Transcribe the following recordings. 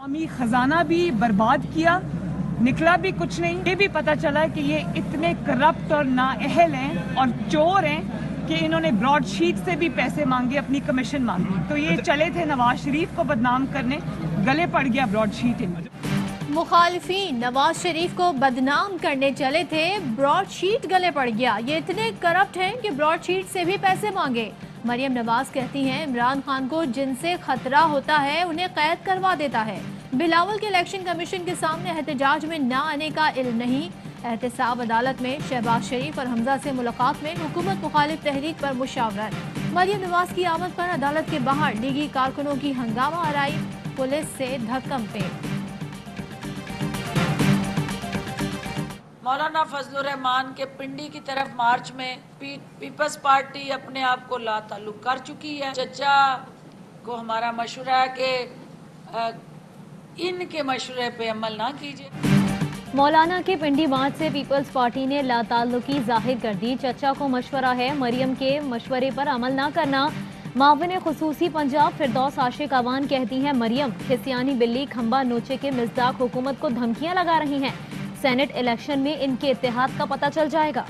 कौमी खजाना भी बर्बाद किया, निकला भी कुछ नहीं। ये भी पता चला कि ये इतने करप्ट और नाअहल हैं और चोर हैं कि इन्होंने ब्रॉडशीट से भी पैसे मांगे, अपनी कमीशन मांगी। तो ये चले थे नवाज शरीफ को बदनाम करने, गले पड़ गया ब्रॉडशीट इनके। मुखालिफिन नवाज शरीफ को बदनाम करने चले थे, ब्रॉडशीट गले पड़ गया। ये इतने करप्ट हैं कि ब्रॉडशीट से भी पैसे मांगे। मरियम नवाज कहती हैं इमरान खान को जिनसे खतरा होता है उन्हें कैद करवा देता है। बिलावल के इलेक्शन कमीशन के सामने एहतजाज में ना आने का इल्म नहीं। एहतसाब अदालत में शहबाज शरीफ और हमजा से मुलाकात में हुकूमत मुखालिफ तहरीक पर मुशावरत। मरियम नवाज की आमद पर अदालत के बाहर लीगी कारकुनों की हंगामा आराई, पुलिस से धक्कम पे। मौलाना फजलुर रहमान के पिंडी की तरफ मार्च में पीपल्स पार्टी अपने आप को लाताल्लुक कर चुकी है। चचा को हमारा मशवरा है कि इनके मशवरे पे अमल ना कीजिए। मौलाना के पिंडी मार्च से पीपल्स पार्टी ने लाताल्लुकी जाहिर कर दी। चचा को मशवरा है मरियम के मशवरे पर अमल ना करना। माविन खुसूसी पंजाब फिरदौस आशिक अवान कहती हैं मरियम खिसियानी बिल्ली खंबा नोचे के मिज़दाक हुकूमत को धमकियां लगा रही हैं। सेनेट इलेक्शन में इनके इत्तेहाद का पता चल जाएगा।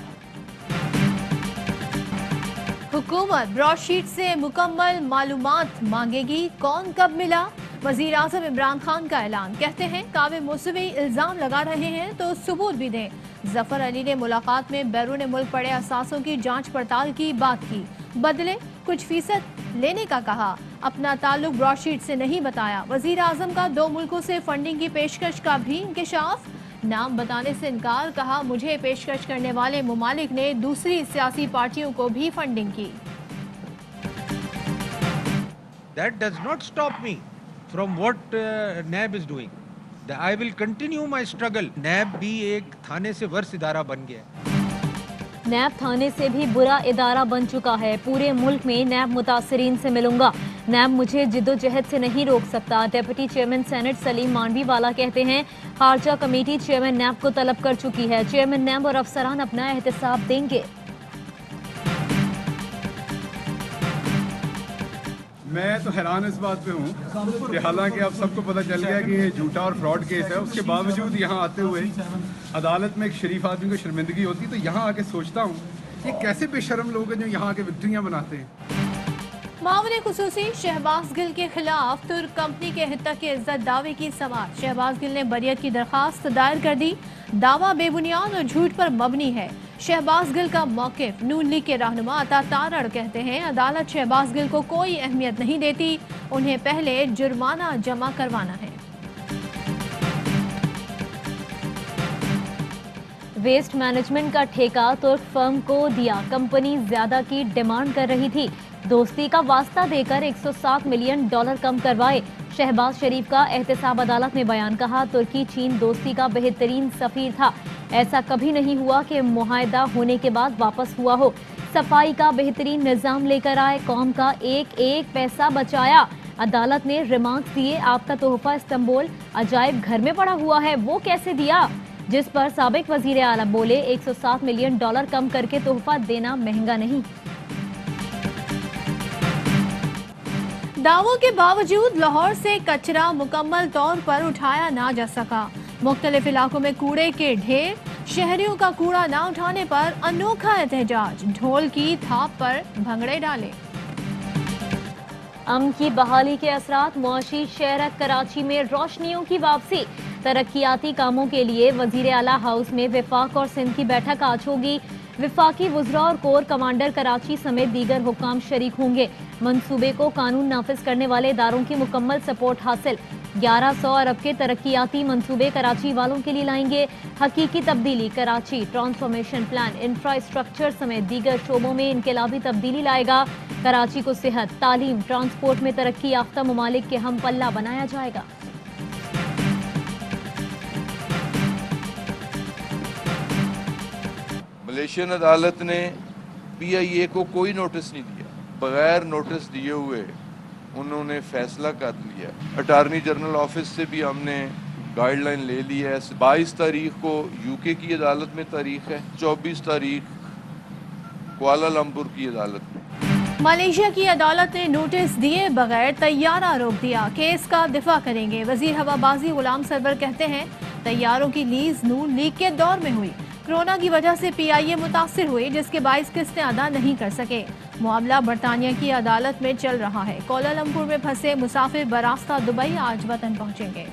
हुकूमत ब्रॉडशीट से मुकम्मल मालूमात मांगेगी, कौन कब मिला। वजीर आजम इमरान खान का ऐलान, कहते हैं कावे मौसवी इल्जाम लगा रहे हैं तो सबूत भी दें। जफर अली ने मुलाकात में बैरून मुल्क पड़े असासों की जांच पड़ताल की बात की, बदले कुछ फीसद लेने का कहा। अपना ताल्लुक ब्रॉडशीट से नहीं बताया। वजीर आजम का 2 मुल्कों से फंडिंग की पेशकश का भी इंकशाफ, नाम बताने से इनकार। कहा मुझे पेशकश करने वाले मुमालिक ने दूसरी सियासी पार्टियों को भी फंडिंग की। That does not stop me from what NAB is doing. I will continue my struggle. NAB भी एक थाने से वर्ष इदारा बन गया है। नैब थाने से भी बुरा इदारा बन चुका है। पूरे मुल्क में नैब मुतासरीन से मिलूंगा। नैब मुझे जिद्दोजहद से नहीं रोक सकता। Deputy chairman senate Saleem Mandviwalla कहते हैं खारजा कमेटी चेयरमैन नैब को तलब कर चुकी है। चेयरमैन नैब और अफसरान अपना एहतसाब देंगे। मैं तो हैरान इस बात पे हूँ कि हालांकि अब सबको पता चल गया कि ये झूठा और फ्रॉड केस है, उसके बावजूद यहाँ आते हुए अदालत में एक शरीफ आदमी को शर्मिंदगी होती है। तो यहाँ आके सोचता हूँ ये कैसे बेशर्म लोग हैं जो यहाँ आके विक्ट्रियाँ बनाते हैं। मामले खुसूसी शहबाज गिल के खिलाफ तुर्क कंपनी के हितक के इज्जत दावे की समाअत। शहबाज गिल ने बरियत की दरखास्त दायर कर दी। दावा बेबुनियाद और झूठ पर मबनी है। शहबाज गिल का मौक़िफ़ नून लीग के रहनुमा अता तारड़ कहते हैं अदालत शहबाज गिल को कोई अहमियत नहीं देती, उन्हें पहले जुर्माना जमा करवाना है। वेस्ट मैनेजमेंट का ठेका तुर्क फर्म को दिया। कंपनी ज्यादा की डिमांड कर रही थी। दोस्ती का वास्ता देकर $107 मिलियन कम करवाए। शहबाज शरीफ का एहतसाब अदालत में बयान। कहा तुर्की चीन दोस्ती का बेहतरीन सफीर था। ऐसा कभी नहीं हुआ कि मुआहदा होने के बाद वापस हुआ हो। सफाई का बेहतरीन निज़ाम लेकर आए, कौम का एक एक पैसा बचाया। अदालत ने रिमार्क्स दिए। आपका तोहफा इस्तांबुल अजायब घर में पड़ा हुआ है, वो कैसे दिया? जिस पर साबिक वजीर आला बोले $107 मिलियन कम करके तोहफा देना महंगा नहीं। दावों के बावजूद लाहौर से कचरा मुकम्मल तौर पर उठाया ना जा सका। मुख्तलिफ इलाकों में कूड़े के ढेर। शहरियों का कूड़ा ना उठाने पर अनोखा एहतजाज। ढोल की थाप पर भंगड़े डाले। अमन की बहाली के असरात। मुआशी शहर कराची में रोशनियों की वापसी। तरक्याती कामों के लिए वजीर आला हाउस में वफाक और सिंध की बैठक आज होगी। विफाकी वुज़रा और कोर कमांडर कराची समेत दीगर हुक्काम शरीक होंगे। मंसूबे को कानून नाफिज करने वाले इदारों की मुकम्मल सपोर्ट हासिल। 1100 अरब के तरक्याती मंसूबे कराची वालों के लिए लाएंगे हकीकी तब्दीली। कराची ट्रांसफॉर्मेशन प्लान इंफ्रास्ट्रक्चर समेत दीगर शोबों में इनकलाबी तब्दीली लाएगा। कराची को सेहत, तालीम, ट्रांसपोर्ट में तरक्की याफ्ता ममालिक के हम पल्ला बनाया जाएगा। मलेशियन अदालत ने PIA को कोई नोटिस नहीं दिया। बगैर नोटिस दिए हुए उन्होंने फैसला कर लिया। अटार्नी जनरल ऑफिस से भी हमने गाइडलाइन ले ली है। 22 तारीख को UK की अदालत में तारीख है, 24 तारीख कुआलालंपुर की अदालत में। मलेशिया की अदालत ने नोटिस दिए बगैर तैयारा रोक दिया, केस का दिफा करेंगे। वजीर हवाबाजी गुलाम सरवर कहते हैं तैयारों की लीज नून लीग के दौर में हुई, कोरोना की वजह से PIA मुतासिर हुई, जिसके 22 किस्तें अदा नहीं कर सके। मामला बरतानिया की अदालत में चल रहा है। कोलालमपुर में फंसे मुसाफिर बरास्ता दुबई आज वतन पहुंचेंगे।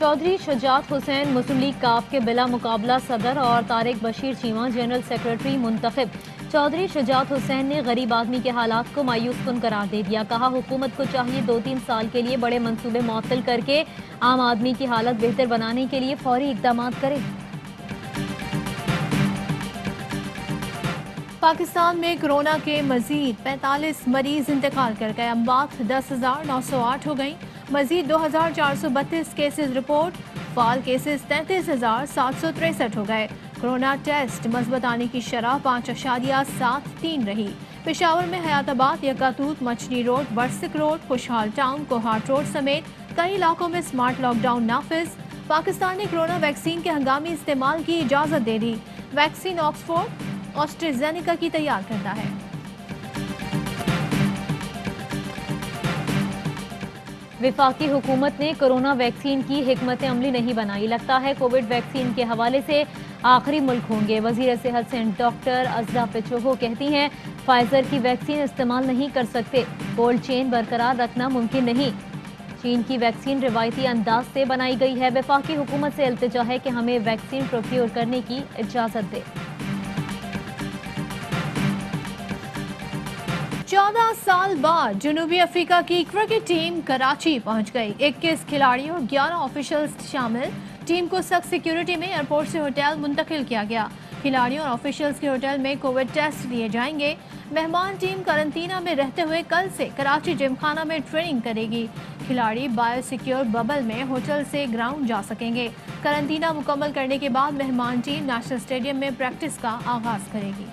चौधरी शुजात हुसैन मुस्लिम लीग काफ के बिला मुकाबला सदर और तारिक बशीर चीमा जनरल सेक्रेटरी मुंतखब। चौधरी शुजात हुसैन ने गरीब आदमी के हालात को मायूस कुन करार दे दिया। कहा हुकूमत को चाहिए 2-3 साल के लिए बड़े मंसूबे मुअत्तल करके आम आदमी की हालत बेहतर बनाने के लिए फौरी इकदाम करे। पाकिस्तान में कोरोना के मजीद 45 मरीज इंतकाल कर गए। अमवात 10,908 हो गई। मजीद 2,432 केसेस रिपोर्ट। फाल केसेस 33,763 हो गए। कोरोना टेस्ट मस्बत आने की शरह 5.73 रही। पेशावर में हयाताबाद, यकातूत, मछली रोड, बरसिक रोड, खुशहाल टाउन, कोहाट रोड समेत कई इलाकों में स्मार्ट लॉकडाउन नाफिज। पाकिस्तान ने कोरोना वैक्सीन के हंगामी इस्तेमाल की इजाज़त दे दी। वैक्सीन ऑक्सफोर्ड ऑस्ट्रेजेनिका की तैयार करता है। विफाकी हुकूमत ने कोरोना वैक्सीन की हिकमत अमली नहीं बनाई। लगता है कोविड वैक्सीन के हवाले से आखिरी मुल्क होंगे। वजीर सेहत सिंध डॉक्टर अजरा पिचोहो कहती हैं फाइजर की वैक्सीन इस्तेमाल नहीं कर सकते, कोल्ड चेन बरकरार रखना मुमकिन नहीं। चीन की वैक्सीन रिवायती अंदाज से बनाई गई है। विफाकी हुकूमत से इल्तिजा है कि हमें वैक्सीन प्रोक्योर करने की इजाज़त दे। 14 साल बाद जनूबी अफ्रीका की क्रिकेट टीम कराची पहुंच गई। 21 खिलाड़ी और 11 ऑफिशियल्स शामिल। टीम को सख्त सिक्योरिटी में एयरपोर्ट से होटल मुंतकिल किया गया। खिलाड़ियों और ऑफिशियल्स के होटल में कोविड टेस्ट लिए जाएंगे। मेहमान टीम करंतना में रहते हुए कल से कराची जिमखाना में ट्रेनिंग करेगी। खिलाड़ी बायोसिक्योर बबल में होटल से ग्राउंड जा सकेंगे। करंतना मुकम्मल करने के बाद मेहमान टीम नेशनल स्टेडियम में प्रैक्टिस का आगाज करेगी।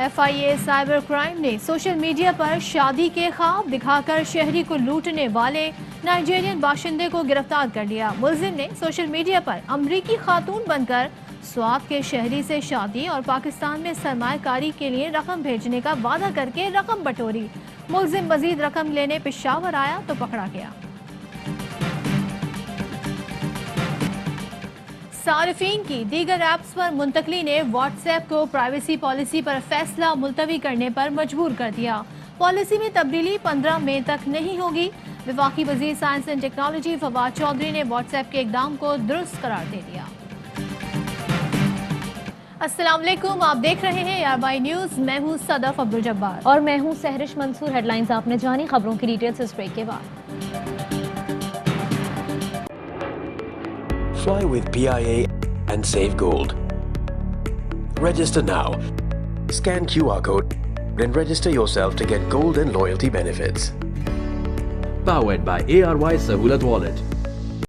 FIA साइबर क्राइम ने सोशल मीडिया पर शादी के ख्वाब दिखाकर शहरी को लूटने वाले नाइजीरियन बाशिंदे को गिरफ्तार कर लिया। मुलजिम ने सोशल मीडिया पर अमरीकी खातून बनकर स्वात के शहरी से शादी और पाकिस्तान में सरमायाकारी के लिए रकम भेजने का वादा करके रकम बटोरी। मुलजिम मजीद रकम लेने पेशावर आया तो पकड़ा गया। सारिफीन की दीगर ऐप्स पर मुंतकली ने व्हाट्सएप को प्राइवेसी पॉलिसी पर फैसला मुलतवी करने पर मजबूर कर दिया। पॉलिसी में तब्दीली 15 मई तक नहीं होगी। वफाकी वजीर science and technology Fawad Chaudhry ने व्हाट्सएप के इकदाम को दुरुस्त करार दे दिया। अस्सलाम वालेकुम, आप देख रहे हैं ARY न्यूज। मैं हूँ सदफ अब्दुल जब्बार और मैं हूँ सहरिश मंसूर। हेडलाइंस आपने जानी, खबरों की डिटेल्स इस ब्रेक के बाद। Fly with PIA and save gold. Register now. Scan QR code and register yourself to get gold and loyalty benefits. Powered by ARY Sahulat Wallet.